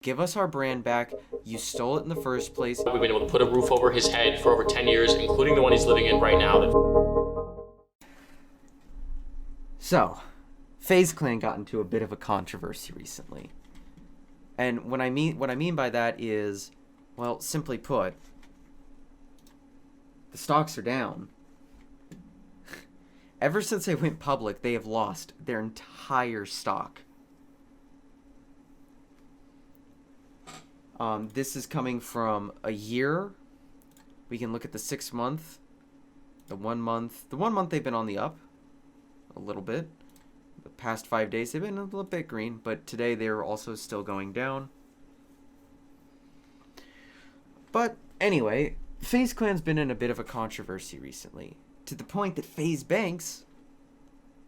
Give us our brand back. You stole it in the first place. We've been able to put a roof over his head for over 10 years, including the one he's living in right now. So, FaZe Clan got into a bit of a controversy recently. And what I mean by that is, well, simply put, the stocks are down. Ever since they went public, they have lost their entire stock. This is coming from a year. We can look at the 6 month, the 1 month. The 1 month they've been on the up a little bit. The past 5 days they've been a little bit green, but today they're also still going down. But anyway, FaZe Clan's been in a bit of a controversy recently, to the point that FaZe Banks,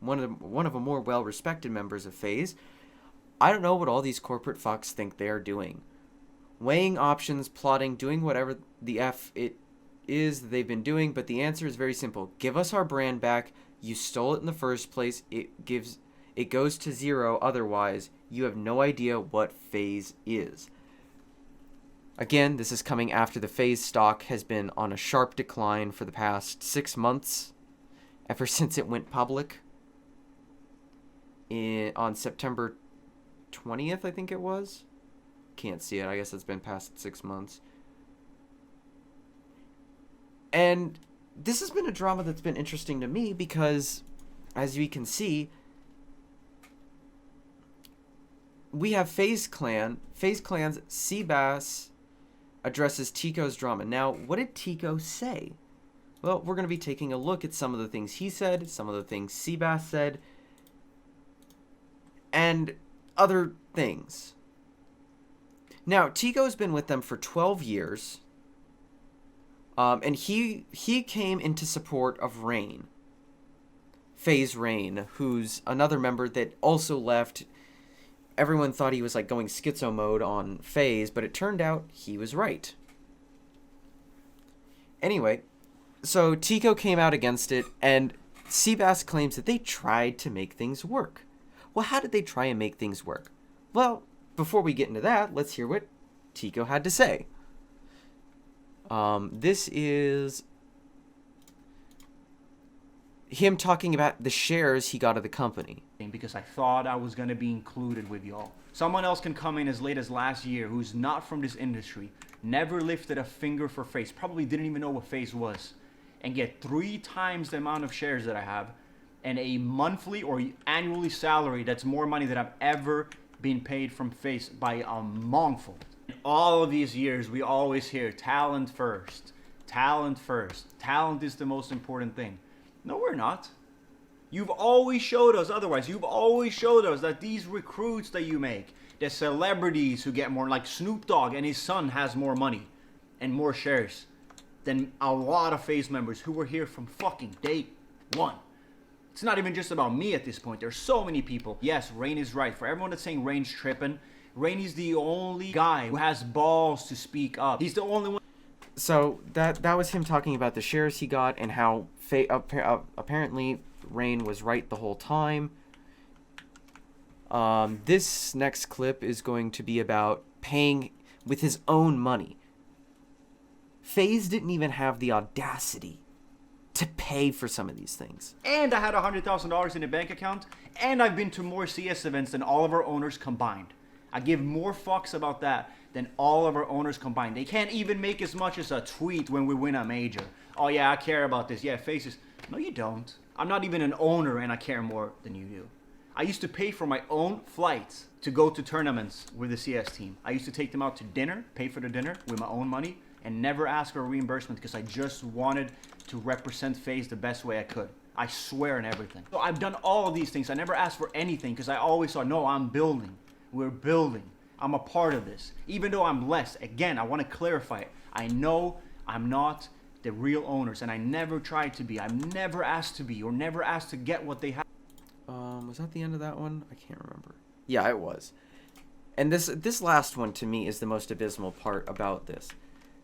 one of the more well-respected members of FaZe, I don't know what all these corporate fucks think they are doing. Weighing options, plotting, doing whatever the F it is they've been doing, but the answer is very simple. Give us our brand back. You stole it in the first place. It goes to zero otherwise. You have no idea what FaZe is. Again, this is coming after the FaZe stock has been on a sharp decline for the past 6 months, ever since it went public on September 20th, I think it was. Can't see it. I guess it's been past 6 months. And this has been a drama that's been interesting to me because, as you can see, we have FaZe Clan. FaZe Clan's Seabass addresses Teeqo's drama. Now, what did Teeqo say? Well, we're going to be taking a look at some of the things he said, some of the things Seabass said, and other things. Now, Teeqo's been with them for 12 years, and he came into support of Rain. FaZe Rain, who's another member that also left. Everyone thought he was like going schizo mode on FaZe, but it turned out he was right. Anyway, so Teeqo came out against it, and Seabass claims that they tried to make things work. Well, how did they try and make things work? Well, before we get into that, let's hear what Teeqo had to say. This is him talking about the shares he got of the company. Because I thought I was going to be included with y'all. Someone else can come in as late as last year who's not from this industry, never lifted a finger for FaZe, probably didn't even know what FaZe was, and get 3 times the amount of shares that I have, and a monthly or annually salary that's more money than I've ever been paid from FaZe by a mongful. In all of these years, we always hear talent first, talent first. Talent is the most important thing. No, we're not. You've always showed us otherwise. You've always showed us that these recruits that you make, the celebrities who get more, like Snoop Dogg and his son has more money and more shares than a lot of FaZe members who were here from fucking day one. It's not even just about me at this point. There's so many people. Yes, Rain is right. For everyone that's saying Rain's tripping, Rain is the only guy who has balls to speak up. He's the only one. So that was him talking about the shares he got and how apparently Rain was right the whole time. This next clip is going to be about paying with his own money. FaZe didn't even have the audacity to pay for some of these things. And I had $100,000 in a bank account, and I've been to more CS events than all of our owners combined. I give more fucks about that than all of our owners combined. They can't even make as much as a tweet when we win a major. Oh yeah, I care about this. Yeah, FaZe. No, you don't. I'm not even an owner and I care more than you do. I used to pay for my own flights to go to tournaments with the CS team. I used to take them out to dinner, pay for the dinner with my own money, and never ask for a reimbursement because I just wanted to represent FaZe the best way I could. I swear on everything. So I've done all of these things. I never asked for anything because I always thought, no, I'm building. We're building. I'm a part of this. Even though I'm less, again, I want to clarify it. I know I'm not the real owners, and I never tried to be. I've never asked to be or never asked to get what they have. Was that the end of that one? I can't remember. Yeah, it was. And this last one to me is the most abysmal part about this.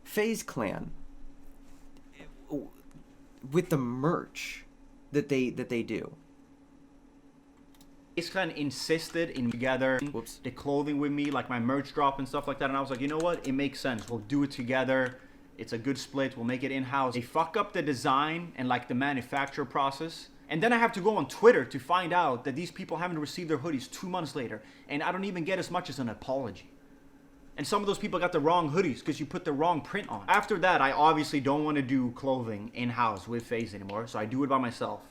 FaZe Clan, with the merch that they do, FaZe Clan insisted in together the clothing with me, like my merch drop and stuff like that. And I was like, you know what? It makes sense. We'll do it together. It's a good split. We'll make it in-house. They fuck up the design and like the manufacture process. And then I have to go on Twitter to find out that these people haven't received their hoodies 2 months later. And I don't even get as much as an apology. And some of those people got the wrong hoodies because you put the wrong print on. After that, I obviously don't want to do clothing in-house with FaZe anymore. So I do it by myself.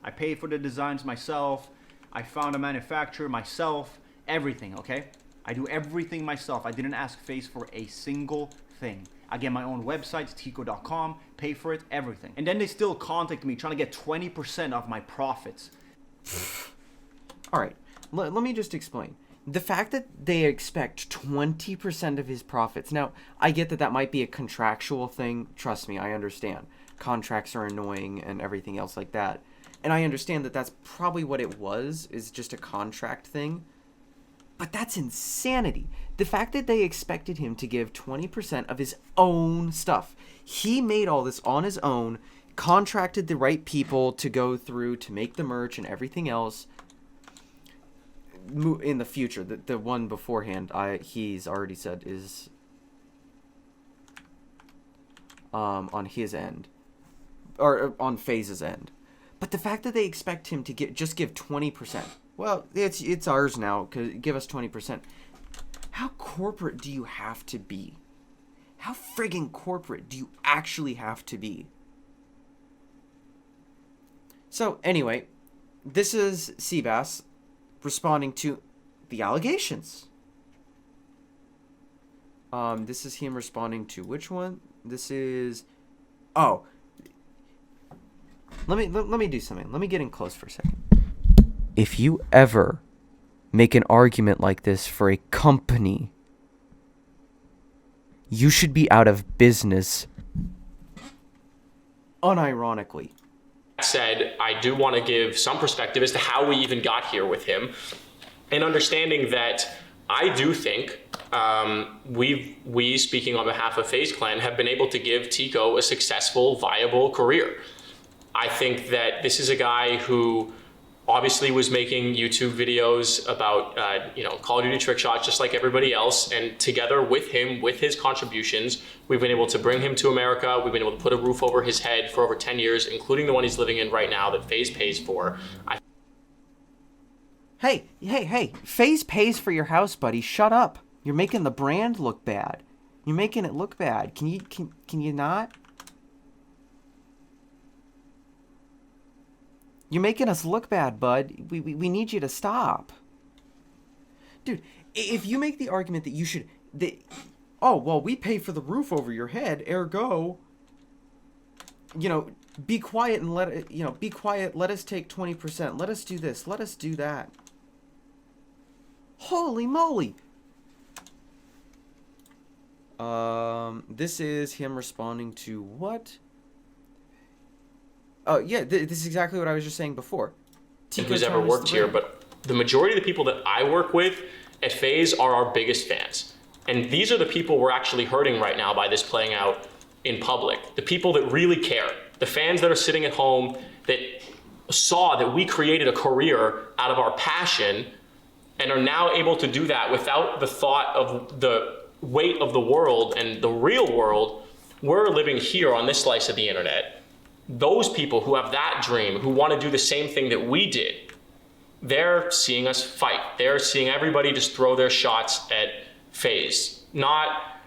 I pay for the designs myself. I found a manufacturer myself. Everything, okay? I do everything myself. I didn't ask FaZe for a single thing. I get my own website, Teeqo.com, pay for it, everything. And then they still contact me trying to get 20% of my profits. All right, let me just explain. The fact that they expect 20% of his profits. Now, I get that that might be a contractual thing. Trust me, I understand. Contracts are annoying and everything else like that. And I understand that that's probably what it was, is just a contract thing. But that's insanity. The fact that they expected him to give 20% of his own stuff. He made all this on his own, contracted the right people to go through to make the merch and everything else. In the future, the one beforehand, he's already said is on his end. Or on FaZe's end. But the fact that they expect him to just give 20%. Well, it's ours now. Give us 20%. How corporate do you have to be? How friggin' corporate do you actually have to be? So, anyway, this is Seabass responding to the allegations. This is him responding to which one? This is... Oh. Let me do something. Let me get in close for a second. If you ever make an argument like this for a company, you should be out of business. Unironically. That said, I do want to give some perspective as to how we even got here with him, and understanding that I do think we, speaking on behalf of FaZe Clan, have been able to give Teeqo a successful, viable career. I think that this is a guy who obviously was making YouTube videos about, Call of Duty trick shots, just like everybody else. And together with him, with his contributions, we've been able to bring him to America. We've been able to put a roof over his head for over 10 years, including the one he's living in right now that FaZe pays for. Hey, FaZe pays for your house, buddy. Shut up. You're making the brand look bad. You're making it look bad. Can you not? You're making us look bad, bud. We need you to stop. Dude, if you make the argument that you should... we pay for the roof over your head, ergo... be quiet and let us take 20%. Let us do this. Let us do that. Holy moly! This is him responding to what? Oh, yeah, this is exactly what I was just saying before. Who's ever worked here, but the majority of the people that I work with at FaZe are our biggest fans. And these are the people we're actually hurting right now by this playing out in public. The people that really care. The fans that are sitting at home that saw that we created a career out of our passion and are now able to do that without the thought of the weight of the world and the real world. We're living here on this slice of the internet. Those people who have that dream, who want to do the same thing that we did, they're seeing us fight. They're seeing everybody just throw their shots at FaZe. Not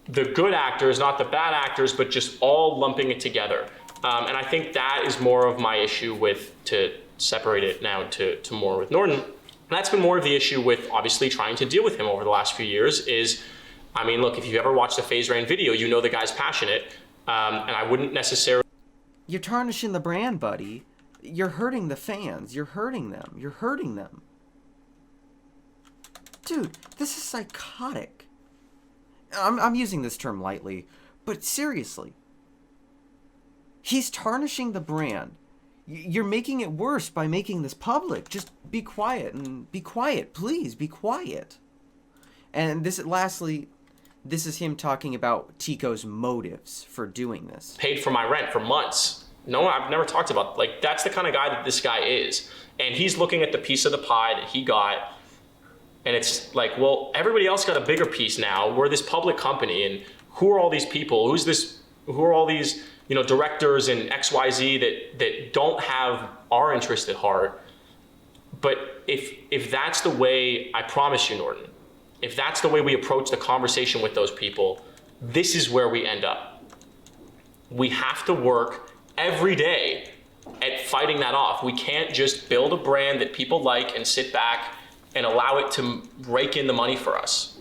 the good actors, not the bad actors, but just all lumping it together. And I think that is more of my issue to separate it now to more with Norton. And that's been more of the issue with obviously trying to deal with him over the last few years is, look, if you've ever watched a FaZe Rain video, you know the guy's passionate. And I wouldn't necessarily... You're tarnishing the brand, buddy. You're hurting the fans. You're hurting them. You're hurting them. Dude, this is psychotic. I'm using this term lightly, but seriously. He's tarnishing the brand. You're making it worse by making this public. Just be quiet and be quiet. Please, be quiet. And lastly, this is him talking about Teeqo's motives for doing this. Paid for my rent for months. No, I've never talked about, like, that's the kind of guy that this guy is. And he's looking at the piece of the pie that he got, and it's like, well, everybody else got a bigger piece now. We're this public company, and who are all these people? Who are all these, directors and XYZ that don't have our interest at heart? But if that's the way, I promise you, Norton, if that's the way we approach the conversation with those people, this is where we end up. We have to work every day at fighting that off. We can't just build a brand that people like and sit back and allow it to rake in the money for us.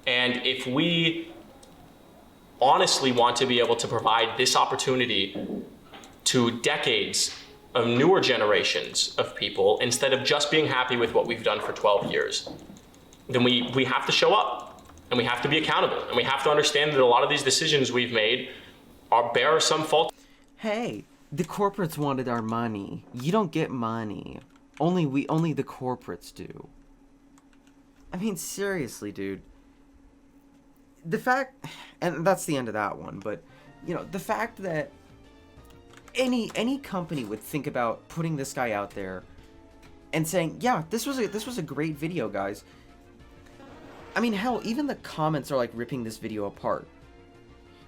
And if we honestly want to be able to provide this opportunity to decades of newer generations of people, instead of just being happy with what we've done for 12 years, then we have to show up, and we have to be accountable, and we have to understand that a lot of these decisions we've made bear some fault. Hey, the corporates wanted our money. You don't get money. Only the corporates do. I mean, seriously, dude. The fact, and that's the end of that one, but, the fact that any company would think about putting this guy out there and saying, yeah, this was a great video, guys. I mean, hell, even the comments are like ripping this video apart.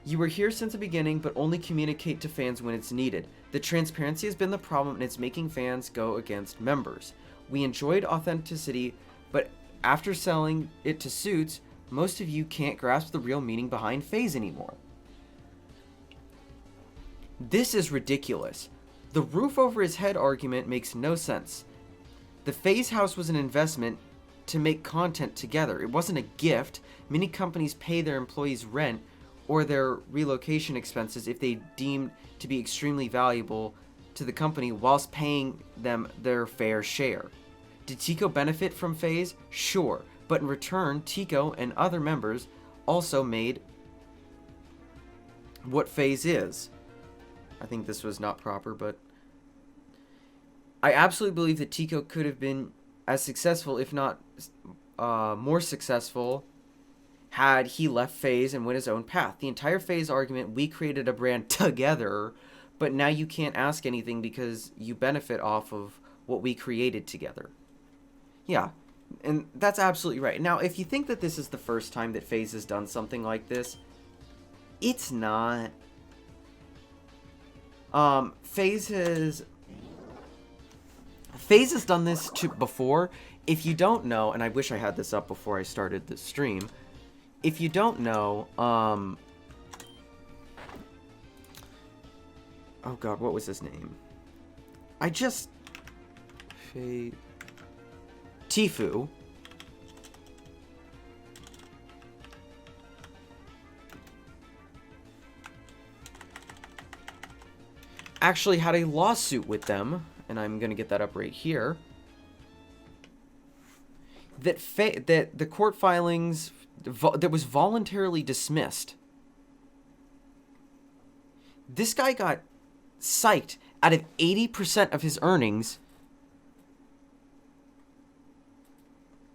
You were here since the beginning, but only communicate to fans when it's needed. The transparency has been the problem, and it's making fans go against members. We enjoyed authenticity, but after selling it to suits, most of you can't grasp the real meaning behind FaZe anymore. This is ridiculous. The roof over his head argument makes no sense. The FaZe house was an investment to make content together. It wasn't a gift. Many companies pay their employees rent or their relocation expenses if they deem to be extremely valuable to the company whilst paying them their fair share. Did Teeqo benefit from FaZe? Sure, but in return, Teeqo and other members also made what FaZe is. I think this was not proper, but I absolutely believe that Teeqo could have been as successful, if not more successful, had he left FaZe and went his own path. The entire FaZe argument, we created a brand together, but now you can't ask anything because you benefit off of what we created together. Yeah, and that's absolutely right. Now, if you think that this is the first time that FaZe has done something like this, it's not. FaZe has done this before. If you don't know, and I wish I had this up before I started the stream. If you don't know, oh god, what was his name? Tfue. Actually had a lawsuit with them, and I'm gonna get that up right here. That the court filings that was voluntarily dismissed. This guy got psyched out of 80% of his earnings.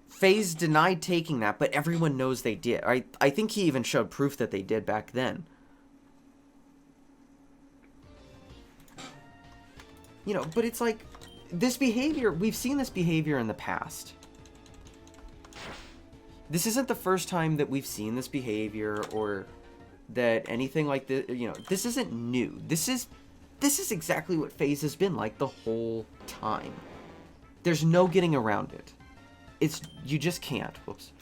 FaZe denied taking that, but everyone knows they did. I think he even showed proof that they did back then. But it's like, this behavior, we've seen this behavior in the past. This isn't the first time that we've seen this behavior or that anything like this, this isn't new. This is exactly what FaZe has been like the whole time. There's no getting around it. You just can't. Whoops.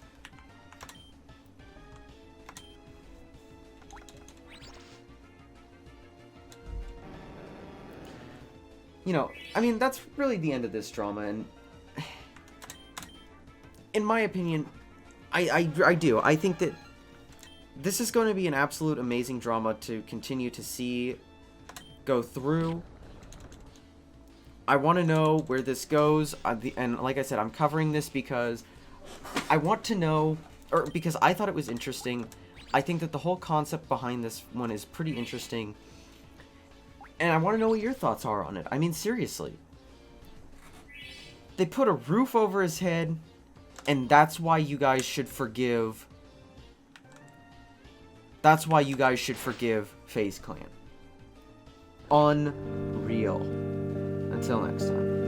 I mean, that's really the end of this drama, and in my opinion, I do. I think that this is going to be an absolute amazing drama to continue to see go through. I want to know where this goes, and like I said, I'm covering this because I want to know, or because I thought it was interesting. I think that the whole concept behind this one is pretty interesting, and I want to know what your thoughts are on it. I mean, seriously. They put a roof over his head, and that's why you guys should forgive. That's why you guys should forgive FaZe Clan. unreal. Until next time.